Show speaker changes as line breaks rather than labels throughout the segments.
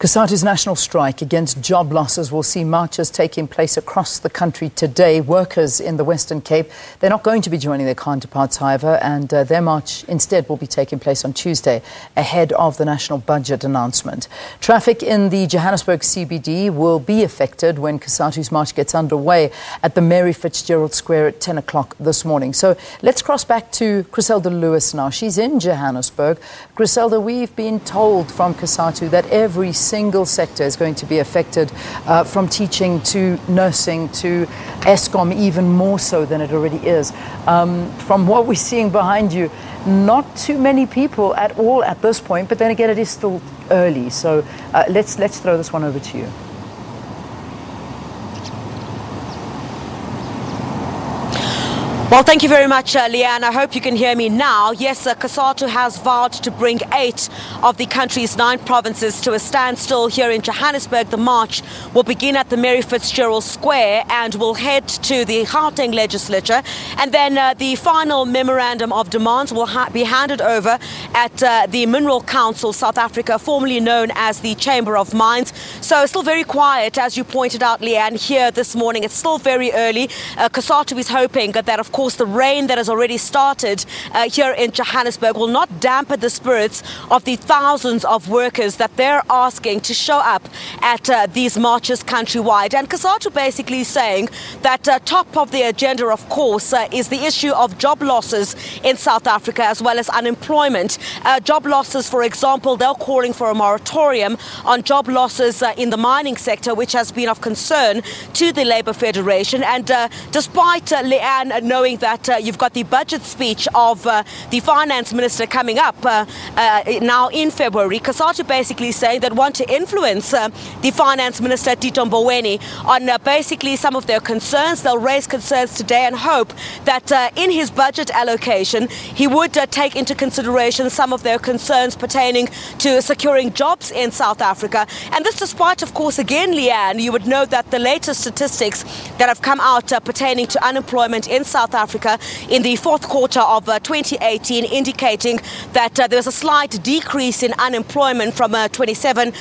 Cosatu's national strike against job losses will see marches taking place across the country today. Workers in the Western Cape, they're not going to be joining their counterparts, however, and their march instead will be taking place on Tuesday ahead of the national budget announcement. Traffic in the Johannesburg CBD will be affected when Cosatu's march gets underway at the Mary Fitzgerald Square at 10 o'clock this morning. So let's cross back to Chriselda Lewis now. She's in Johannesburg. Chriselda, we've been told from Cosatu that every single sector is going to be affected, from teaching to nursing to Eskom, even more so than it already is. From what we're seeing behind you, not too many people at all at this point, but then again, it is still early. So let's throw this one over to you.
Well, thank you very much, Leanne. I hope you can hear me now. Yes, Cosatu has vowed to bring 8 of the country's 9 provinces to a standstill here in Johannesburg. The march will begin at the Mary Fitzgerald Square and will head to the Gauteng legislature. And then the final memorandum of demands will be handed over at the Mineral Council South Africa, formerly known as the Chamber of Mines. So still very quiet, as you pointed out, Leanne, here this morning. It's still very early. Cosatu is hoping that, of course, the rain that has already started here in Johannesburg will not dampen the spirits of the thousands of workers that they're asking to show up at these marches countrywide. And Cosatu basically saying that top of the agenda, of course, is the issue of job losses in South Africa, as well as unemployment. Job losses, for example, they're calling for a moratorium on job losses in the mining sector, which has been of concern to the Labour Federation. And despite Leanne knowing that you've got the budget speech of the finance minister coming up now in February, Cosatu basically saying that want to influence the finance minister Tito Mboweni on basically some of their concerns. They'll raise concerns today and hope that in his budget allocation he would take into consideration some of their concerns pertaining to securing jobs in South Africa. And this despite, of course, again, Leanne, you would know that the latest statistics that have come out pertaining to unemployment in South Africa in the fourth quarter of 2018, indicating that there was a slight decrease in unemployment from 27.5%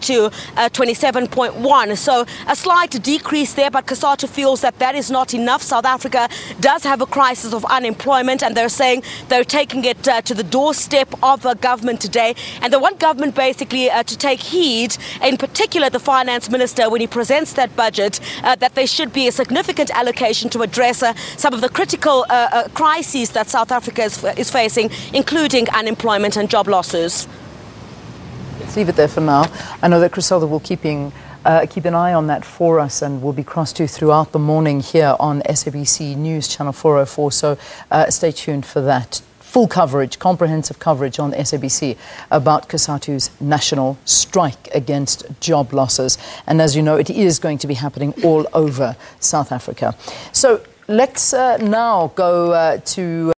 to 27.1%. So a slight decrease there, but Cosatu feels that that is not enough. South Africa does have a crisis of unemployment, and they're saying they're taking it to the doorstep of government today. And they want government basically to take heed, in particular the finance minister, when he presents that budget, that there should be a significant allocation to address some of the critical crises that South Africa is facing, including unemployment and job losses.
Let's leave it there for now. I know that Chriselda will keep an eye on that for us, and will be crossed to throughout the morning here on SABC News Channel 404. So stay tuned for that. Full coverage, comprehensive coverage on SABC about Cosatu's national strike against job losses. And as you know, it is going to be happening all over South Africa. So let's now go to